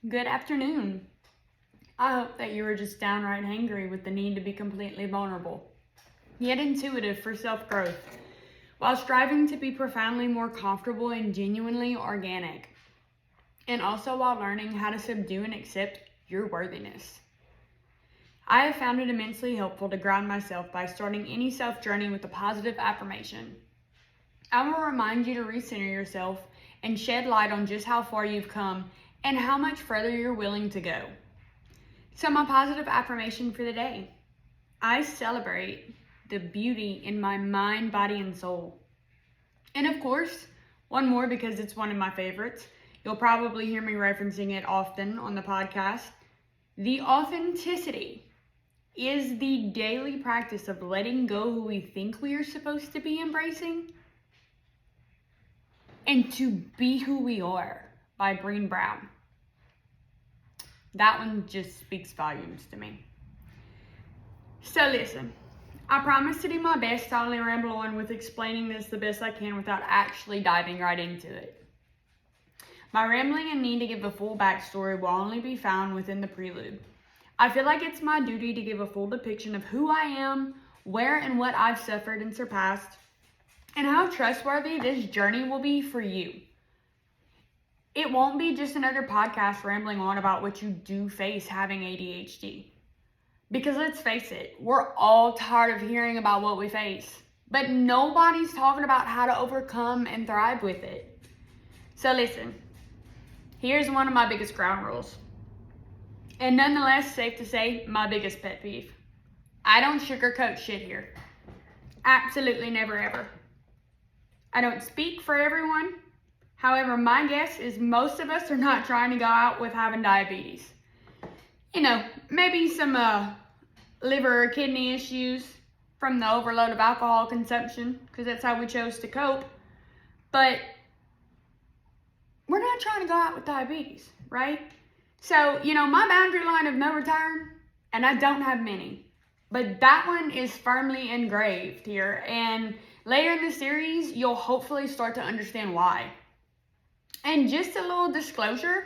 Good afternoon. I hope that you are just downright hangry with the need to be completely vulnerable, yet intuitive for self-growth, while striving to be profoundly more comfortable and genuinely organic, and also while learning how to subdue and accept your worthiness. I have found it immensely helpful to ground myself by starting any self-journey with a positive affirmation. I will remind you to recenter yourself and shed light on just how far you've come and how much further you're willing to go. So my positive affirmation for the day: I celebrate the beauty in my mind, body, and soul. And of course, one more because it's one of my favorites. You'll probably hear me referencing it often on the podcast. The authenticity is the daily practice of letting go who we think we are supposed to be embracing and to be who we are, by Brene Brown. That one just speaks volumes to me. So listen, I promise to do my best to only ramble on with explaining this the best I can without actually diving right into it. My rambling and need to give a full backstory will only be found within the prelude. I feel like it's my duty to give a full depiction of who I am, where and what I've suffered and surpassed, and how trustworthy this journey will be for you. It won't be just another podcast rambling on about what you do face having ADHD. Because let's face it, we're all tired of hearing about what we face, but nobody's talking about how to overcome and thrive with it. So listen, here's one of my biggest ground rules. And nonetheless, safe to say, my biggest pet peeve. I don't sugarcoat shit here. Absolutely never ever. I don't speak for everyone. However, my guess is most of us are not trying to go out with having diabetes. You know, maybe some liver or kidney issues from the overload of alcohol consumption, because that's how we chose to cope. But we're not trying to go out with diabetes, right? So, my boundary line of no return, and I don't have many, but that one is firmly engraved here. And later in the series, you'll hopefully start to understand why. And just a little disclosure,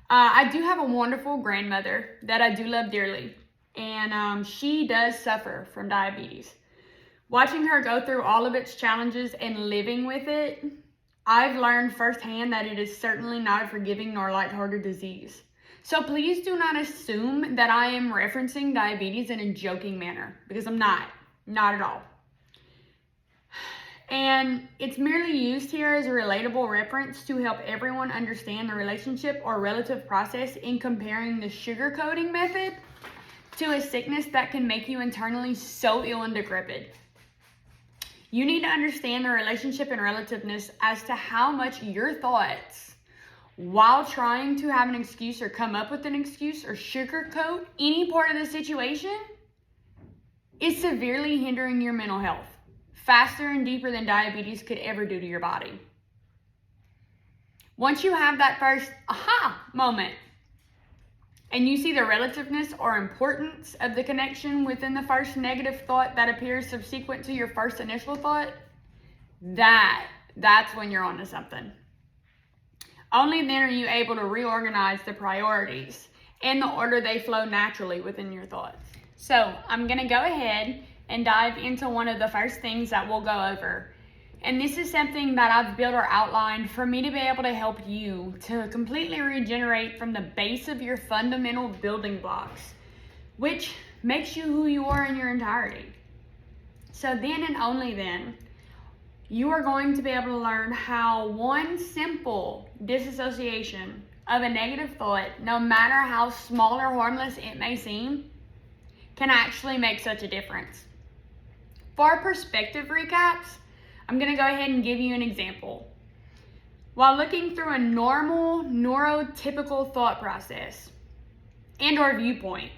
I do have a wonderful grandmother that I do love dearly, and she does suffer from diabetes. Watching her go through all of its challenges and living with it, I've learned firsthand that it is certainly not a forgiving nor lighthearted disease. So please do not assume that I am referencing diabetes in a joking manner, because I'm not at all. And it's merely used here as a relatable reference to help everyone understand the relationship or relative process in comparing the sugarcoating method to a sickness that can make you internally so ill and decrepit. You need to understand the relationship and relativeness as to how much your thoughts, while trying to have an excuse or come up with an excuse or sugarcoat any part of the situation, is severely hindering your mental health, faster and deeper than diabetes could ever do to your body. Once you have that first aha moment, and you see the relativeness or importance of the connection within the first negative thought that appears subsequent to your first initial thought, that's when you're onto something. Only then are you able to reorganize the priorities and the order they flow naturally within your thoughts. So I'm going to go ahead and dive into one of the first things that we'll go over. And this is something that I've built or outlined for me to be able to help you to completely regenerate from the base of your fundamental building blocks, which makes you who you are in your entirety. So then and only then, you are going to be able to learn how one simple disassociation of a negative thought, no matter how small or harmless it may seem, can actually make such a difference. For perspective recaps, I'm going to go ahead and give you an example. While looking through a normal neurotypical thought process and or viewpoint,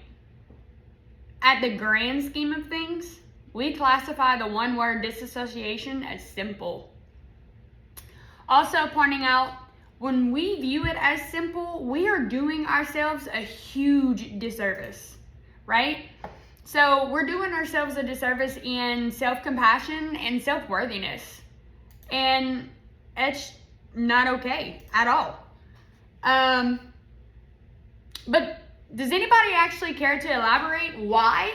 at the grand scheme of things, we classify the one-word disassociation as simple. Also pointing out, when we view it as simple, we are doing ourselves a huge disservice, right? So we're doing ourselves a disservice in self-compassion and self-worthiness. And it's not okay at all. But does anybody actually care to elaborate why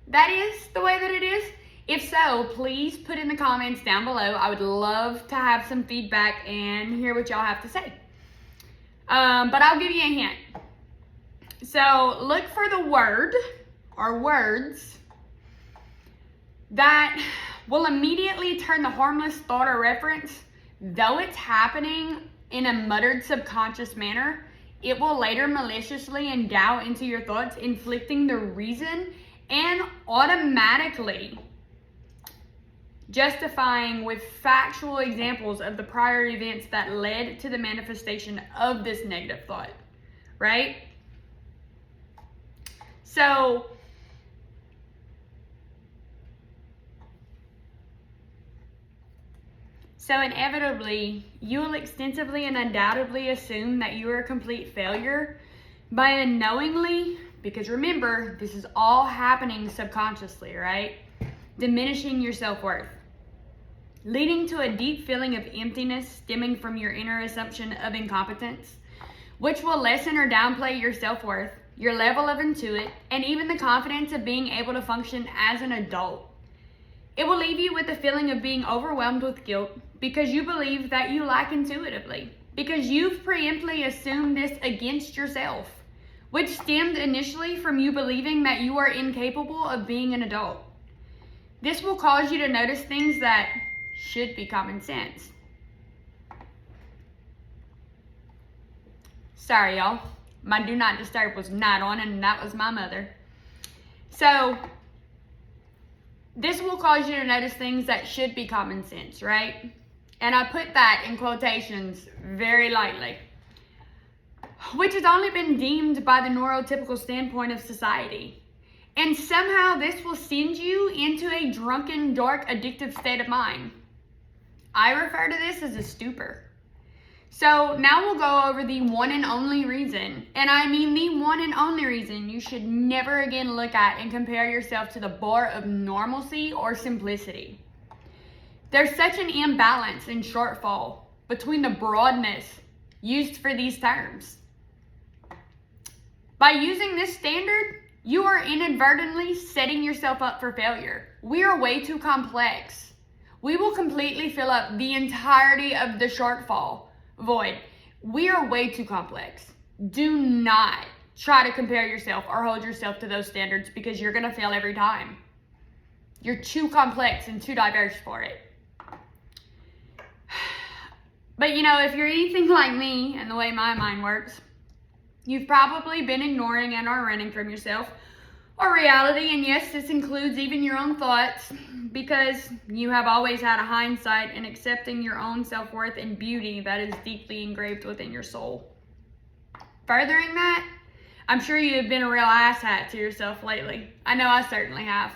that is the way that it is? If so, please put in the comments down below. I would love to have some feedback and hear what y'all have to say. But I'll give you a hint. So look for the word or words that will immediately turn the harmless thought or reference, though it's happening in a muttered subconscious manner, it will later maliciously endow into your thoughts, inflicting the reason and automatically justifying with factual examples of the prior events that led to the manifestation of this negative thought, right? So inevitably, you will extensively and undoubtedly assume that you are a complete failure by unknowingly, because remember, this is all happening subconsciously, right? Diminishing your self-worth, leading to a deep feeling of emptiness stemming from your inner assumption of incompetence, which will lessen or downplay your self-worth, your level of intuit, and even the confidence of being able to function as an adult. It will leave you with a feeling of being overwhelmed with guilt because you believe that you lack intuitively, because you've preemptively assumed this against yourself, which stemmed initially from you believing that you are incapable of being an adult. This will cause you to notice things that should be common sense. Sorry, y'all. My do not disturb was not on, and that was my mother. So this will cause you to notice things that should be common sense, right? And I put that in quotations very lightly, which has only been deemed by the neurotypical standpoint of society. And somehow this will send you into a drunken, dark, addictive state of mind. I refer to this as a stupor. So now we'll go over the one and only reason, and I mean the one and only reason you should never again look at and compare yourself to the bar of normalcy or simplicity. There's such an imbalance and shortfall between the broadness used for these terms. By using this standard, you are inadvertently setting yourself up for failure. We are way too complex. We will completely fill up the entirety of the shortfall void. We are way too complex. Do not try to compare yourself or hold yourself to those standards because you're going to fail every time. You're too complex and too diverse for it. But you know, if you're anything like me and the way my mind works, you've probably been ignoring and are running from yourself or reality, and yes, this includes even your own thoughts, because you have always had a hindsight in accepting your own self-worth and beauty that is deeply engraved within your soul. Furthering that, I'm sure you have been a real asshat to yourself lately. I know I certainly have.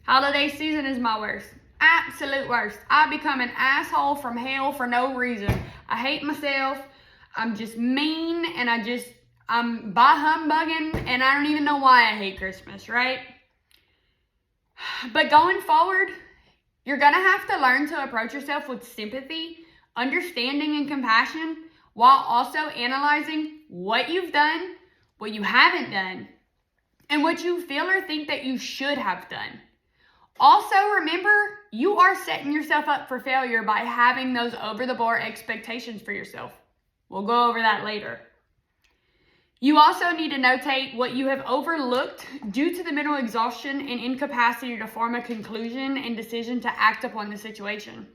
Holiday season is my worst. Absolute worst. I become an asshole from hell for no reason. I hate myself. I'm just mean, and I'm bah humbugging, and I don't even know why I hate Christmas, right? But going forward, you're going to have to learn to approach yourself with sympathy, understanding, and compassion, while also analyzing what you've done, what you haven't done, and what you feel or think that you should have done. Also, remember, you are setting yourself up for failure by having those over-the-bar expectations for yourself. We'll go over that later. You also need to notate what you have overlooked due to the mental exhaustion and incapacity to form a conclusion and decision to act upon the situation.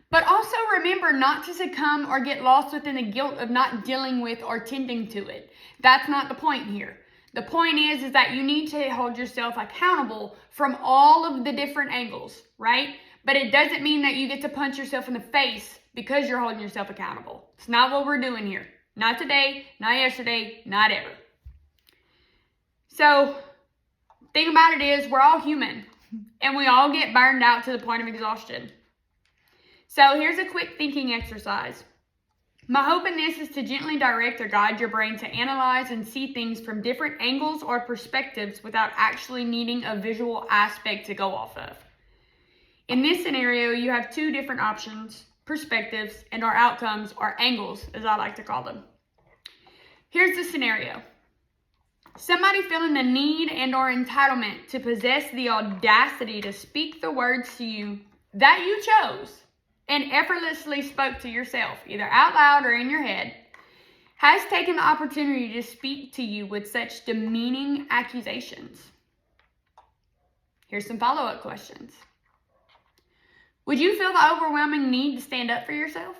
But also remember not to succumb or get lost within the guilt of not dealing with or tending to it. That's not the point here. The point is that you need to hold yourself accountable from all of the different angles, right? But it doesn't mean that you get to punch yourself in the face because you're holding yourself accountable. It's not what we're doing here. Not today, not yesterday, not ever. So, thing about it is, we're all human, and we all get burned out to the point of exhaustion. So, here's a quick thinking exercise. My hope in this is to gently direct or guide your brain to analyze and see things from different angles or perspectives without actually needing a visual aspect to go off of. In this scenario, you have two different options, perspectives, and our outcomes, or angles, as I like to call them. Here's the scenario. Somebody feeling the need and or entitlement to possess the audacity to speak the words to you that you chose and effortlessly spoke to yourself, either out loud or in your head, has taken the opportunity to speak to you with such demeaning accusations. Here's some follow-up questions. Would you feel the overwhelming need to stand up for yourself?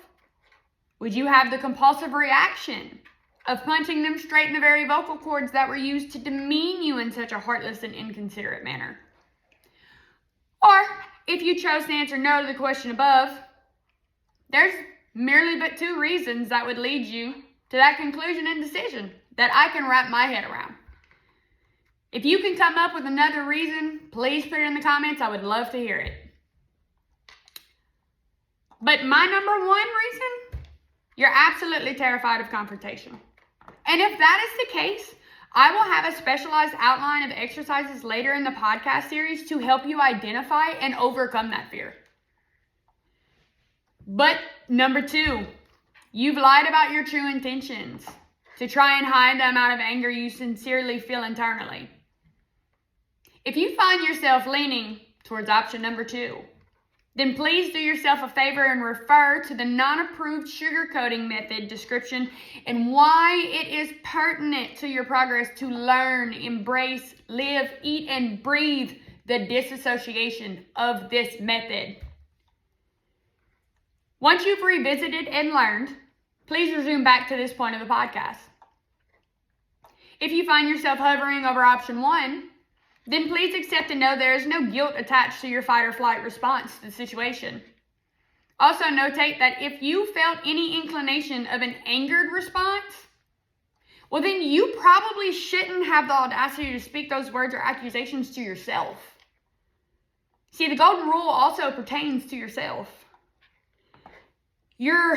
Would you have the compulsive reaction of punching them straight in the very vocal cords that were used to demean you in such a heartless and inconsiderate manner? Or, if you chose to answer no to the question above, there's merely but two reasons that would lead you to that conclusion and decision that I can wrap my head around. If you can come up with another reason, please put it in the comments. I would love to hear it. But my number one reason, you're absolutely terrified of confrontation. And if that is the case, I will have a specialized outline of exercises later in the podcast series to help you identify and overcome that fear. But number two, you've lied about your true intentions to try and hide the amount of anger you sincerely feel internally. If you find yourself leaning towards option number two, then please do yourself a favor and refer to the non-approved sugarcoating method description and why it is pertinent to your progress to learn, embrace, live, eat, and breathe the disassociation of this method. Once you've revisited and learned, please resume back to this point of the podcast. If you find yourself hovering over option one, then please accept and know there is no guilt attached to your fight or flight response to the situation. Also notate that if you felt any inclination of an angered response, well then you probably shouldn't have the audacity to speak those words or accusations to yourself. See, the golden rule also pertains to yourself. Your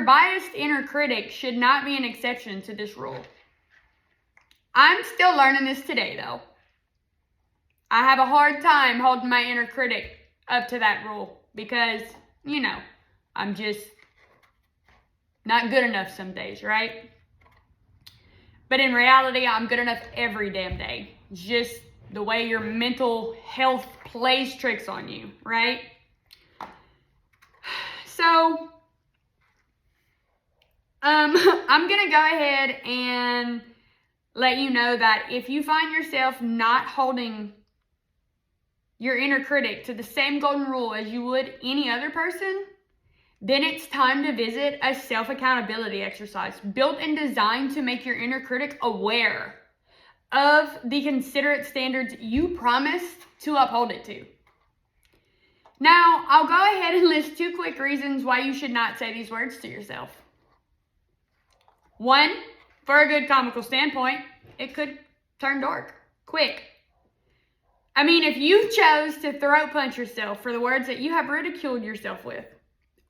biased inner critic should not be an exception to this rule. I'm still learning this today though. I have a hard time holding my inner critic up to that rule because, I'm just not good enough some days, right? But in reality, I'm good enough every damn day. It's just the way your mental health plays tricks on you, right? So, I'm going to go ahead and let you know that if you find yourself not holding your inner critic to the same golden rule as you would any other person, then it's time to visit a self-accountability exercise built and designed to make your inner critic aware of the considerate standards you promised to uphold it to. Now, I'll go ahead and list two quick reasons why you should not say these words to yourself. One, for a good comical standpoint, it could turn dark quick. I mean, if you chose to throat punch yourself for the words that you have ridiculed yourself with,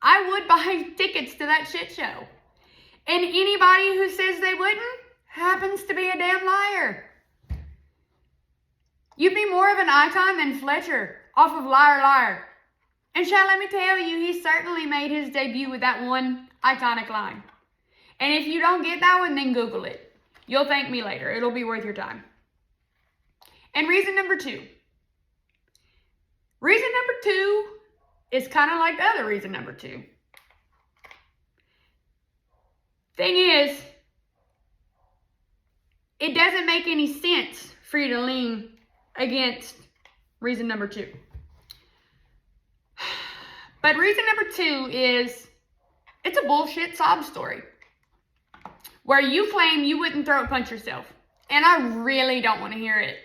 I would buy tickets to that shit show. And anybody who says they wouldn't happens to be a damn liar. You'd be more of an icon than Fletcher off of Liar Liar. And shall let me tell you, he certainly made his debut with that one iconic line. And if you don't get that one, then Google it. You'll thank me later. It'll be worth your time. And reason number two. Reason number two is kind of like the other reason number two. Thing is, it doesn't make any sense for you to lean against reason number two. But reason number two is, it's a bullshit sob story where you claim you wouldn't throat punch yourself. And I really don't want to hear it.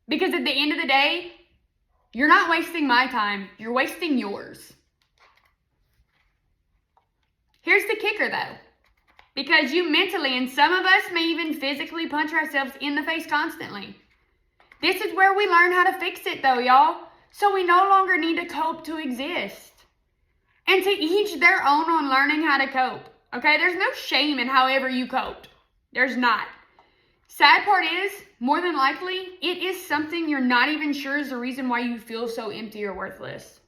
Because at the end of the day, you're not wasting my time, you're wasting yours. Here's the kicker though. Because you mentally, and some of us may even physically punch ourselves in the face constantly. This is where we learn how to fix it though, y'all. So we no longer need to cope to exist. And to each their own on learning how to cope. Okay, there's no shame in however you coped. There's not. Sad part is, more than likely, it is something you're not even sure is the reason why you feel so empty or worthless.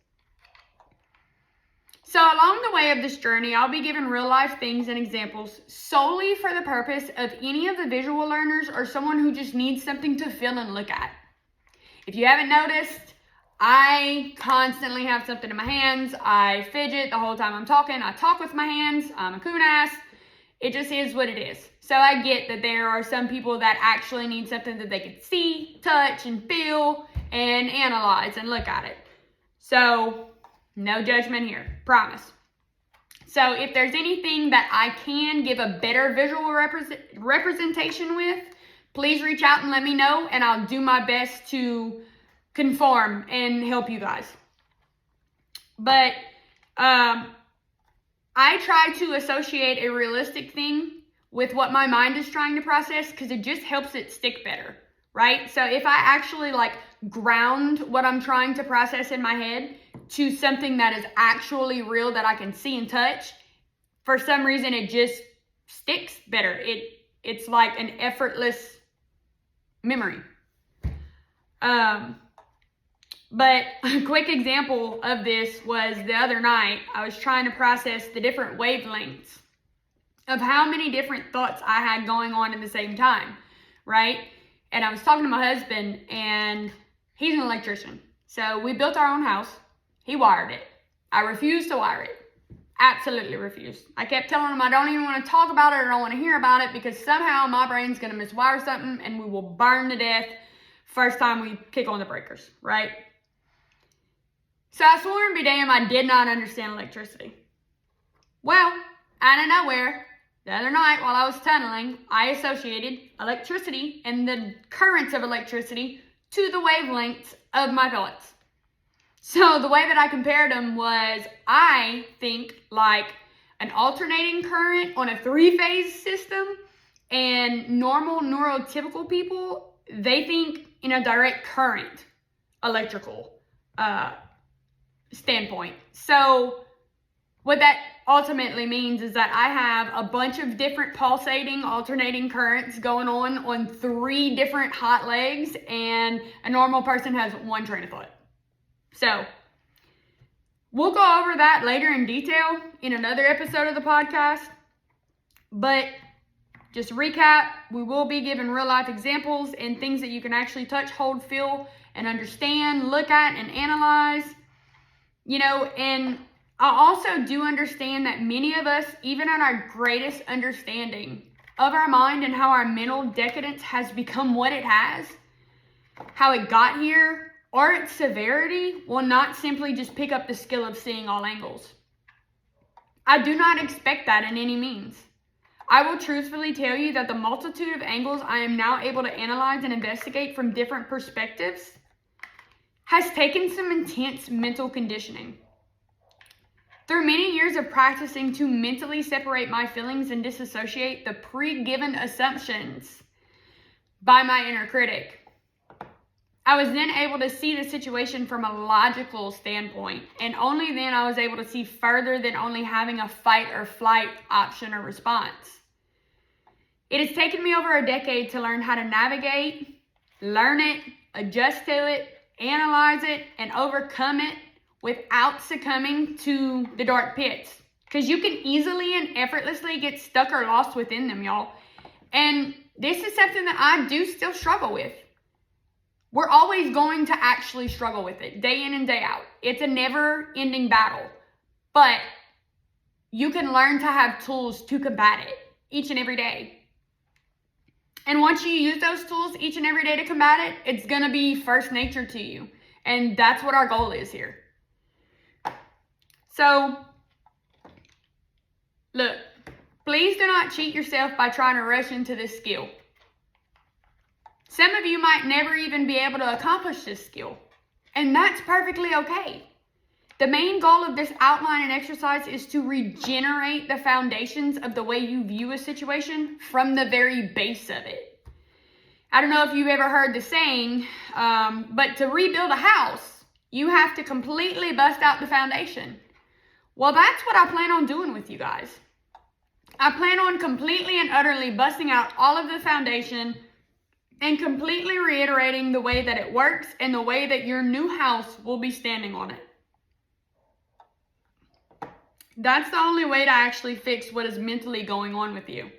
So along the way of this journey, I'll be giving real life things and examples solely for the purpose of any of the visual learners or someone who just needs something to feel and look at. If you haven't noticed, I constantly have something in my hands. I fidget the whole time I'm talking. I talk with my hands. I'm a coon ass. It just is what it is. So I get that there are some people that actually need something that they can see, touch, and feel, and analyze and look at it. So no judgment here, promise. So if there's anything that I can give a better visual representation with, please reach out and let me know, and I'll do my best to conform and help you guys. But I try to associate a realistic thing with what my mind is trying to process because it just helps it stick better, right? So if I actually ground what I'm trying to process in my head to something that is actually real that I can see and touch, for some reason it just sticks better. It's like an effortless memory. But a quick example of this was the other night. I was trying to process the different wavelengths of how many different thoughts I had going on at the same time, right? And I was talking to my husband, and he's an electrician. So we built our own house. He wired it. I refused to wire it. Absolutely refused. I kept telling him I don't even want to talk about it or don't want to hear about it because somehow my brain's going to miswire something and we will burn to death first time we kick on the breakers, right? So I swore and be damned I did not understand electricity. Well, out of nowhere, the other night while I was tunneling, I associated electricity and the currents of electricity to the wavelengths of my thoughts. So the way that I compared them was, I think like an alternating current on a 3-phase system, and normal neurotypical people, they think in a direct current electrical standpoint. So what that ultimately means is that I have a bunch of different pulsating, alternating currents going on 3 different hot legs, and a normal person has one train of thought. So we'll go over that later in detail in another episode of the podcast. But just to recap, we will be giving real life examples and things that you can actually touch, hold, feel, and understand, look at, and analyze. And I also do understand that many of us, even at our greatest understanding of our mind and how our mental decadence has become what it has, how it got here, or its severity, will not simply just pick up the skill of seeing all angles. I do not expect that in any means. I will truthfully tell you that the multitude of angles I am now able to analyze and investigate from different perspectives has taken some intense mental conditioning. Through many years of practicing to mentally separate my feelings and disassociate the pre-given assumptions by my inner critic, I was then able to see the situation from a logical standpoint, and only then I was able to see further than only having a fight or flight option or response. It has taken me over a decade to learn how to navigate, learn it, adjust to it, analyze it, and overcome it without succumbing to the dark pits. Because you can easily and effortlessly get stuck or lost within them, y'all. And this is something that I do still struggle with. We're always going to actually struggle with it, day in and day out. It's a never-ending battle. But you can learn to have tools to combat it each and every day. And once you use those tools each and every day to combat it, it's going to be first nature to you. And that's what our goal is here. So, look, please do not cheat yourself by trying to rush into this skill. Some of you might never even be able to accomplish this skill, and that's perfectly okay. The main goal of this outline and exercise is to regenerate the foundations of the way you view a situation from the very base of it. I don't know if you've ever heard the saying, but to rebuild a house, you have to completely bust out the foundation. Well, that's what I plan on doing with you guys. I plan on completely and utterly busting out all of the foundation and completely reiterating the way that it works and the way that your new house will be standing on it. That's the only way to actually fix what is mentally going on with you.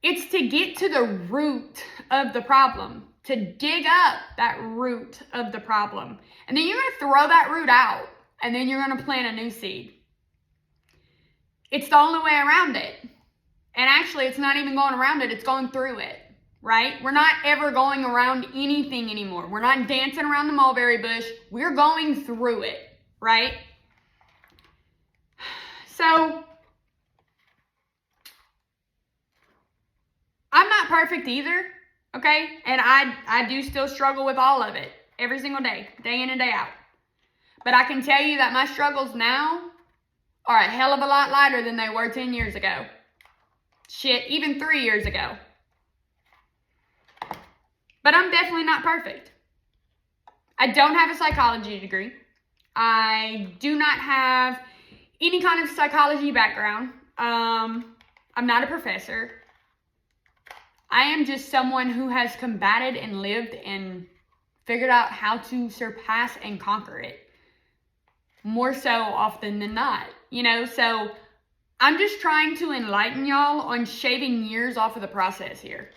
It's to get to the root of the problem, to dig up that root of the problem. And then you're going to throw that root out, and then you're going to plant a new seed. It's the only way around it. And actually, it's not even going around it, it's going through it, right? We're not ever going around anything anymore. We're not dancing around the mulberry bush. We're going through it, right? So, I'm not perfect either, okay? And I do still struggle with all of it every single day, day in and day out. But I can tell you that my struggles now are a hell of a lot lighter than they were 10 years ago. Shit, even 3 years ago. But I'm definitely not perfect. I don't have a psychology degree. I do not have any kind of psychology background. I'm not a professor. I am just someone who has combated and lived and figured out how to surpass and conquer it. More so often than not, so I'm just trying to enlighten y'all on shaving years off of the process here.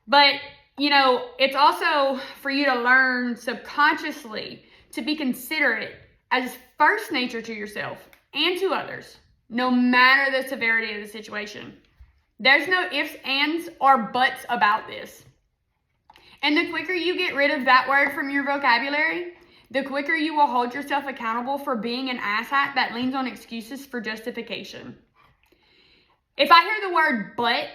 But, it's also for you to learn subconsciously to be considerate as first nature to yourself and to others, no matter the severity of the situation. There's no ifs, ands, or buts about this. And the quicker you get rid of that word from your vocabulary, the quicker you will hold yourself accountable for being an asshat that leans on excuses for justification. If I hear the word but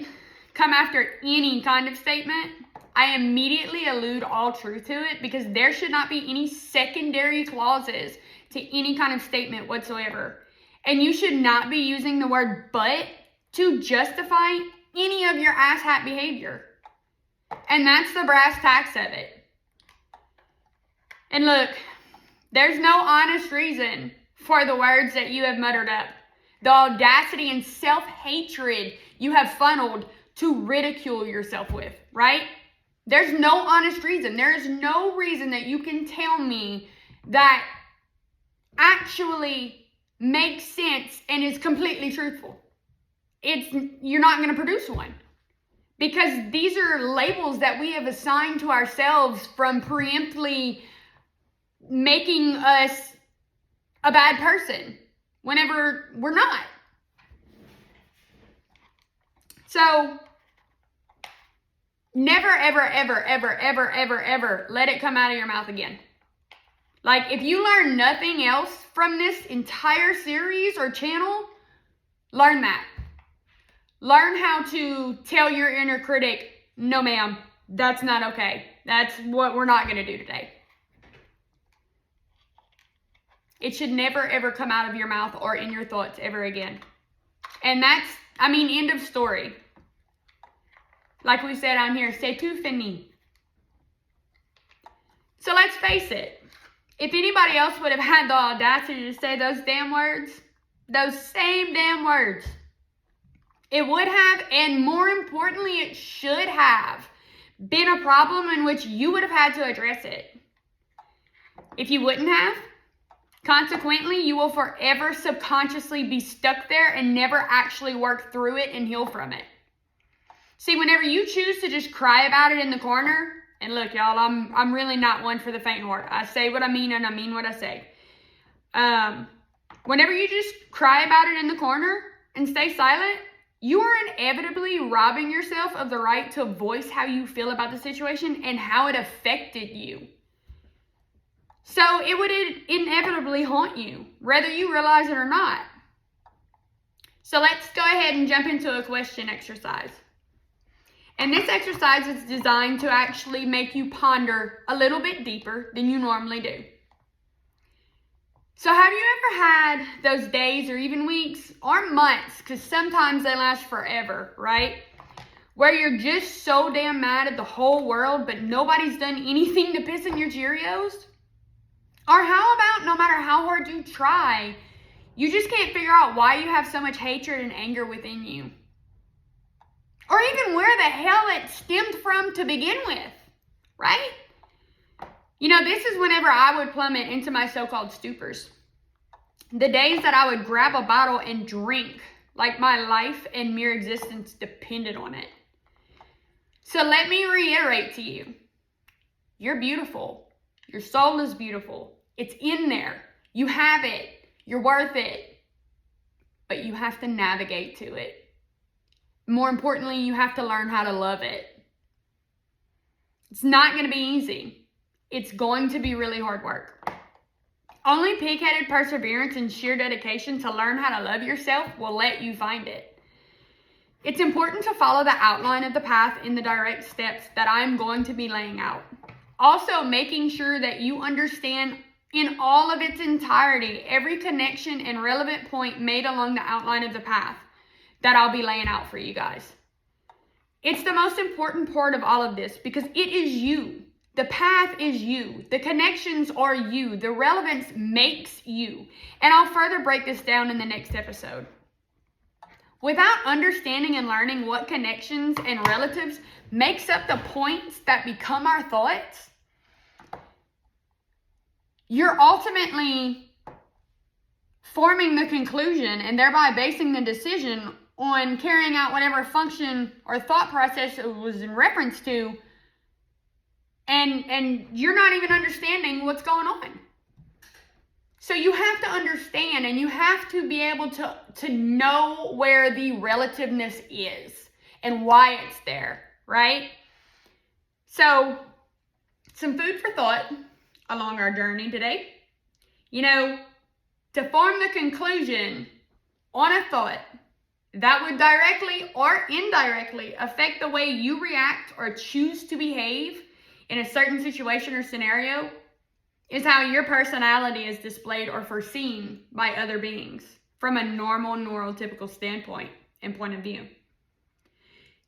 come after any kind of statement, I immediately elude all truth to it because there should not be any secondary clauses to any kind of statement whatsoever. And you should not be using the word but to justify any of your asshat behavior. And that's the brass tacks of it. And look, there's no honest reason for the words that you have muttered up, the audacity and self-hatred you have funneled to ridicule yourself with, right? There's no honest reason. There is no reason that you can tell me that actually makes sense and is completely truthful. You're not going to produce one. Because these are labels that we have assigned to ourselves from preemptively making us a bad person whenever we're not. So, never, ever, ever, ever, ever, ever, ever let it come out of your mouth again. Like, if you learn nothing else from this entire series or channel, learn that. Learn how to tell your inner critic, no ma'am, that's not okay. That's what we're not going to do today. It should never, ever come out of your mouth or in your thoughts ever again. And that's, end of story. Like we said on here, c'est tout fini. So let's face it. If anybody else would have had the audacity to say those damn words, those same damn words, it would have, and more importantly, it should have been a problem in which you would have had to address it. If you wouldn't have, consequently, you will forever subconsciously be stuck there and never actually work through it and heal from it. See, whenever you choose to just cry about it in the corner, and look, y'all, I'm really not one for the faint heart. I say what I mean and I mean what I say. Whenever you just cry about it in the corner and stay silent, you are inevitably robbing yourself of the right to voice how you feel about the situation and how it affected you. So it would inevitably haunt you, whether you realize it or not. So let's go ahead and jump into a question exercise. And this exercise is designed to actually make you ponder a little bit deeper than you normally do. So have you ever had those days or even weeks or months, because sometimes they last forever, right? Where you're just so damn mad at the whole world, but nobody's done anything to piss in your Cheerios? Or how about no matter how hard you try, you just can't figure out why you have so much hatred and anger within you? Or even where the hell it stemmed from to begin with, right? This is whenever I would plummet into my so-called stupors. The days that I would grab a bottle and drink like my life and mere existence depended on it. So let me reiterate to you, you're beautiful. Your soul is beautiful. It's in there. You have it. You're worth it. But you have to navigate to it. More importantly, you have to learn how to love it. It's not going to be easy. It's going to be really hard work. Only pig-headed perseverance and sheer dedication to learn how to love yourself will let you find it. It's important to follow the outline of the path in the direct steps that I'm going to be laying out. Also, making sure that you understand in all of its entirety every connection and relevant point made along the outline of the path that I'll be laying out for you guys. It's the most important part of all of this because it is you. The path is you. The connections are you. The relevance makes you. And I'll further break this down in the next episode. Without understanding and learning what connections and relatives makes up the points that become our thoughts, you're ultimately forming the conclusion and thereby basing the decision on carrying out whatever function or thought process it was in reference to, and you're not even understanding what's going on. So you have to understand and you have to be able to know where the relativeness is and why it's there, right? So, some food for thought along our journey today. To form the conclusion on a thought that would directly or indirectly affect the way you react or choose to behave in a certain situation or scenario is how your personality is displayed or foreseen by other beings from a normal neurotypical standpoint and point of view.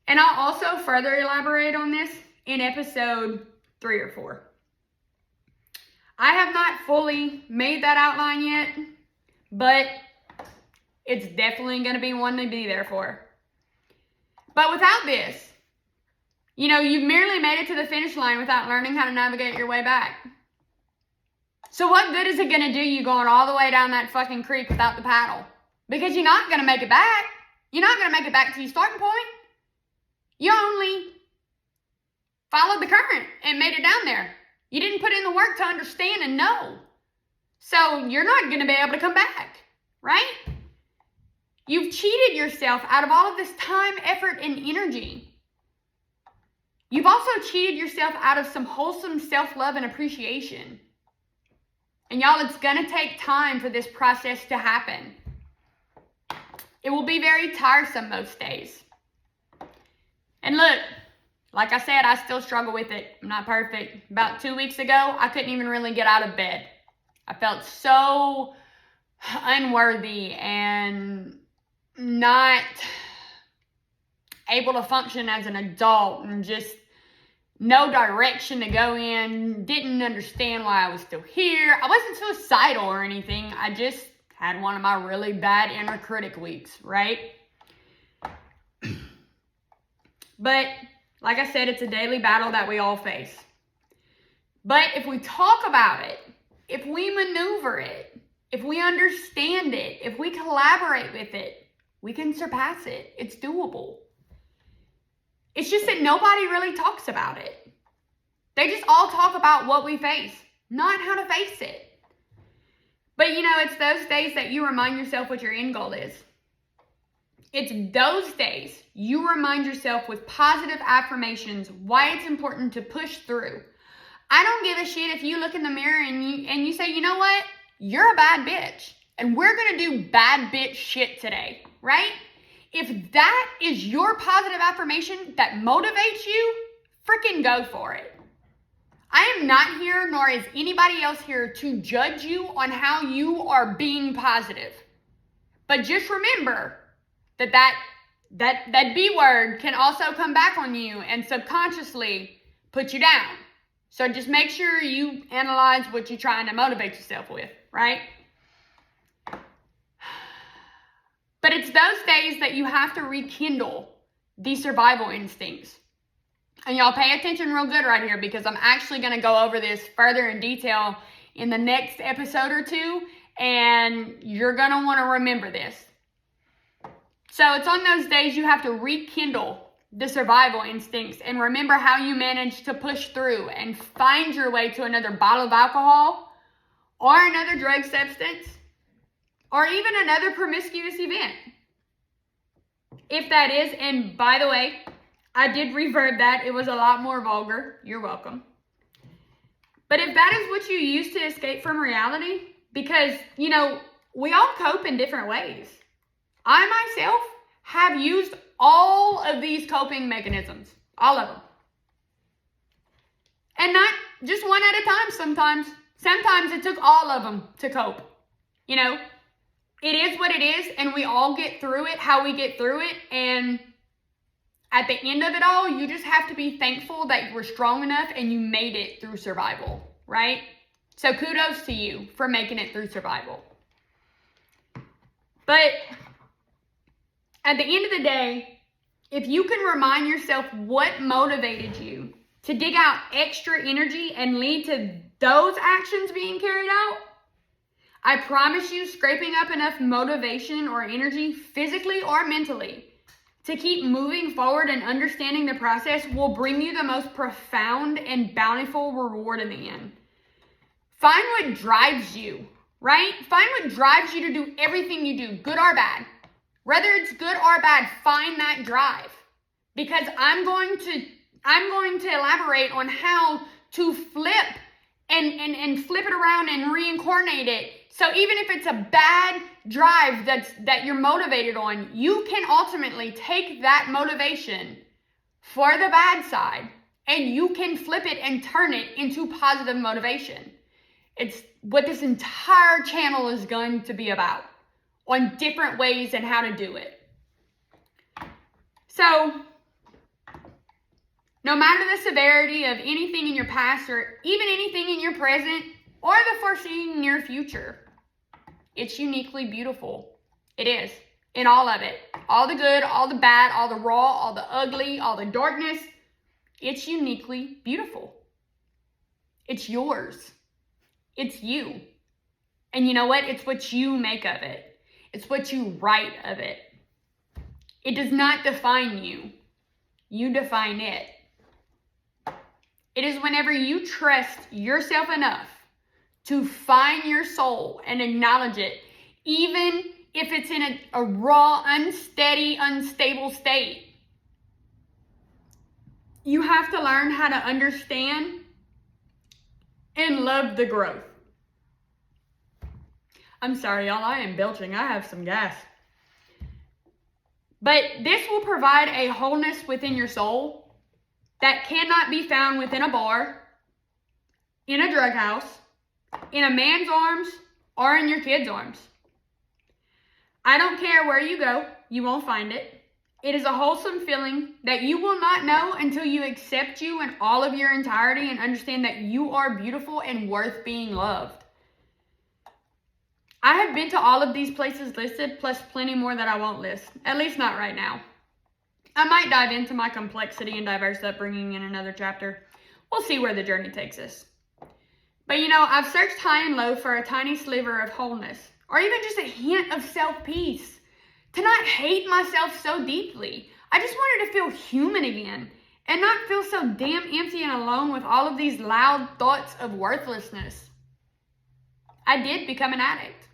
And I'll also further elaborate on this in episode 3 or 4. I have not fully made that outline yet, but it's definitely going to be one to be there for. But without this, you've merely made it to the finish line without learning how to navigate your way back. So what good is it going to do you going all the way down that fucking creek without the paddle? Because you're not going to make it back. You're not going to make it back to your starting point. You only followed the current and made it down there. You didn't put in the work to understand and know. So you're not going to be able to come back, right? You've cheated yourself out of all of this time, effort, and energy. You've also cheated yourself out of some wholesome self-love and appreciation. And y'all, it's going to take time for this process to happen. It will be very tiresome most days. And look, like I said, I still struggle with it. I'm not perfect. About 2 weeks ago, I couldn't even really get out of bed. I felt so unworthy and not able to function as an adult and just no direction to go in. Didn't understand why I was still here. I wasn't suicidal or anything. I just had one of my really bad inner critic weeks, right? But like I said, it's a daily battle that we all face. But if we talk about it, if we maneuver it, if we understand it, if we collaborate with it, we can surpass it. It's doable. It's just that nobody really talks about it. They just all talk about what we face, not how to face it. But it's those days that you remind yourself what your end goal is. It's those days you remind yourself with positive affirmations why it's important to push through. I don't give a shit if you look in the mirror and you say, you know what? You're a bad bitch. And we're going to do bad bitch shit today, right? If that is your positive affirmation that motivates you, freaking go for it. I am not here, nor is anybody else here to judge you on how you are being positive. But just remember that B word can also come back on you and subconsciously put you down. So just make sure you analyze what you're trying to motivate yourself with, right? But it's those days that you have to rekindle these survival instincts. And y'all pay attention real good right here because I'm actually going to go over this further in detail in the next episode or two. and you're going to want to remember this. So it's on those days you have to rekindle the survival instincts and remember how you managed to push through and find your way to another bottle of alcohol or another drug substance or even another promiscuous event. If that is, and by the way, I did reverb that. It was a lot more vulgar. You're welcome. But if that is what you use to escape from reality, because, you know, we all cope in different ways. I myself have used all of these coping mechanisms, all of them. And not just one at a time sometimes. Sometimes it took all of them to cope. You know, it is what it is, and we all get through it how we get through it. And at the end of it all, you just have to be thankful that you were strong enough and you made it through survival, right? So kudos to you for making it through survival. But at the end of the day, if you can remind yourself what motivated you to dig out extra energy and lead to those actions being carried out, I promise you scraping up enough motivation or energy physically or mentally to keep moving forward and understanding the process will bring you the most profound and bountiful reward in the end. Find what drives you, right? Find what drives you to do everything you do, good or bad. Whether it's good or bad, find that drive. Because I'm going to elaborate on how to flip and flip it around and reincarnate it. So even if it's a bad drive that you're motivated on, you can ultimately take that motivation for the bad side and you can flip it and turn it into positive motivation. It's what this entire channel is going to be about, on different ways and how to do it. So, no matter the severity of anything in your past or even anything in your present or the foreseen near future, it's uniquely beautiful. It is. In all of it. All the good, all the bad, all the raw, all the ugly, all the darkness. It's uniquely beautiful. It's yours. It's you. And you know what? It's what you make of it. It's what you write of it. It does not define you. You define it. It is whenever you trust yourself enough to find your soul and acknowledge it, even if it's in a raw, unsteady, unstable state. You have to learn how to understand and love the growth. I'm sorry, y'all, I am belching. I have some gas. But this will provide a wholeness within your soul that cannot be found within a bar, in a drug house, in a man's arms, or in your kid's arms. I don't care where you go, you won't find it. It is a wholesome feeling that you will not know until you accept you in all of your entirety and understand that you are beautiful and worth being loved. I have been to all of these places listed, plus plenty more that I won't list, at least not right now. I might dive into my complexity and diverse upbringing in another chapter. We'll see where the journey takes us. But you know, I've searched high and low for a tiny sliver of wholeness, or even just a hint of self-peace. To not hate myself so deeply. I just wanted to feel human again and not feel so damn empty and alone with all of these loud thoughts of worthlessness. I did become an addict.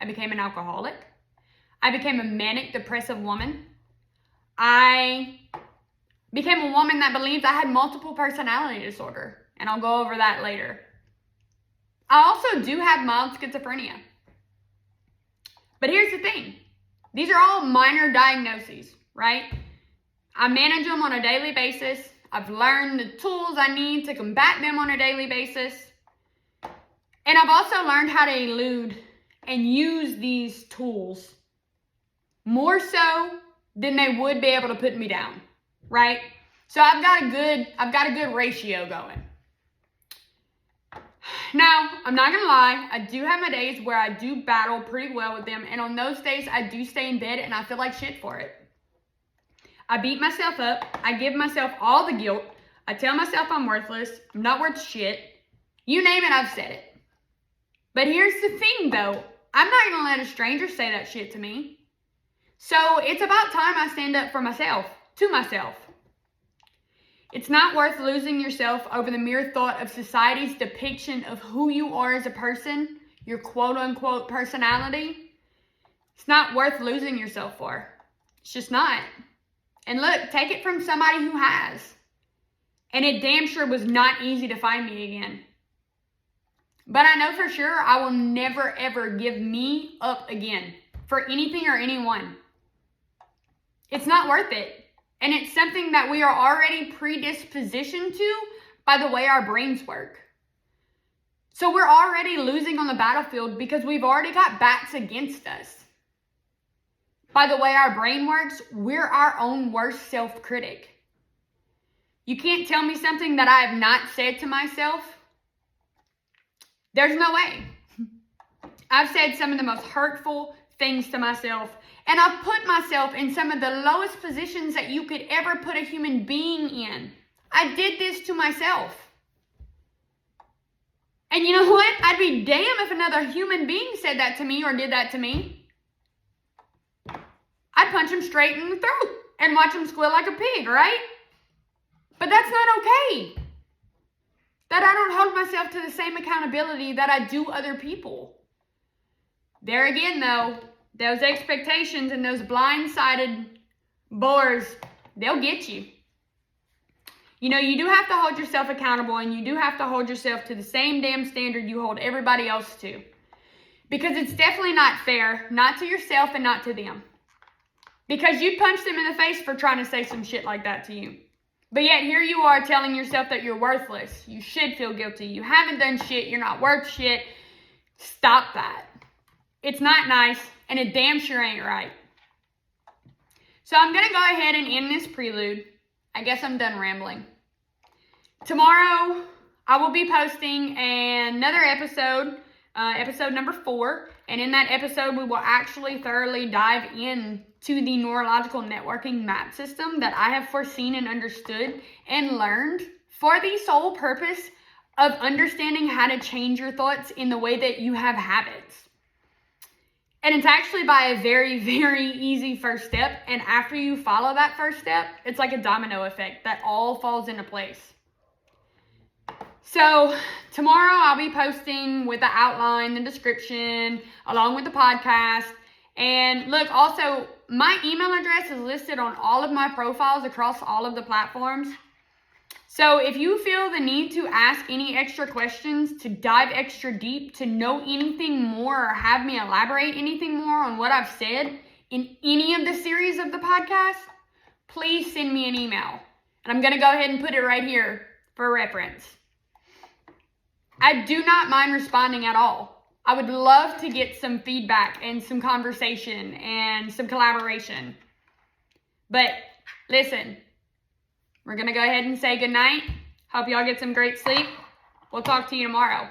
I became an alcoholic. I became a manic depressive woman. I became a woman that believed I had multiple personality disorder, and I'll go over that later. I also do have mild schizophrenia. But here's the thing. These are all minor diagnoses, right? I manage them on a daily basis. I've learned the tools I need to combat them on a daily basis. And I've also learned how to elude and use these tools more so than they would be able to put me down, right? So I've got a good ratio going. Now, I'm not going to lie, I do have my days where I do battle pretty well with them, and on those days, I do stay in bed and I feel like shit for it. I beat myself up, I give myself all the guilt, I tell myself I'm worthless, I'm not worth shit. You name it, I've said it. But here's the thing though, I'm not going to let a stranger say that shit to me. So it's about time I stand up for myself, to myself. It's not worth losing yourself over the mere thought of society's depiction of who you are as a person, your quote-unquote personality. It's not worth losing yourself for. It's just not. And look, take it from somebody who has. And it damn sure was not easy to find me again. But I know for sure I will never ever give me up again for anything or anyone. It's not worth it. And it's something that we are already predispositioned to by the way our brains work. So we're already losing on the battlefield because we've already got backs against us. By the way our brain works, we're our own worst self-critic. You can't tell me something that I have not said to myself. There's no way. I've said some of the most hurtful things to myself, and I've put myself in some of the lowest positions that you could ever put a human being in. I did this to myself. And you know what? I'd be damned if another human being said that to me or did that to me. I'd punch him straight in the throat and watch him squeal like a pig, right? But that's not okay. That I don't hold myself to the same accountability that I do other people. There again, though, those expectations and those blindsided bores, they'll get you. You know, you do have to hold yourself accountable, and you do have to hold yourself to the same damn standard you hold everybody else to. Because it's definitely not fair, not to yourself and not to them. Because you'd punch them in the face for trying to say some shit like that to you. But yet here you are telling yourself that you're worthless. You should feel guilty. You haven't done shit. You're not worth shit. Stop that. It's not nice, and it damn sure ain't right. So I'm going to go ahead and end this prelude. I guess I'm done rambling. Tomorrow, I will be posting another episode, episode number 4. And in that episode, we will actually thoroughly dive into the neurological networking map system that I have foreseen and understood and learned for the sole purpose of understanding how to change your thoughts in the way that you have habits. And it's actually by a very, very easy first step. And after you follow that first step, it's like a domino effect that all falls into place. So tomorrow I'll be posting with the outline, the description, along with the podcast. And look, also, my email address is listed on all of my profiles across all of the platforms. So if you feel the need to ask any extra questions, to dive extra deep, to know anything more, or have me elaborate anything more on what I've said in any of the series of the podcast, please send me an email. And I'm going to go ahead and put it right here for reference. I do not mind responding at all. I would love to get some feedback and some conversation and some collaboration. But listen, we're going to go ahead and say goodnight. Hope y'all get some great sleep. We'll talk to you tomorrow.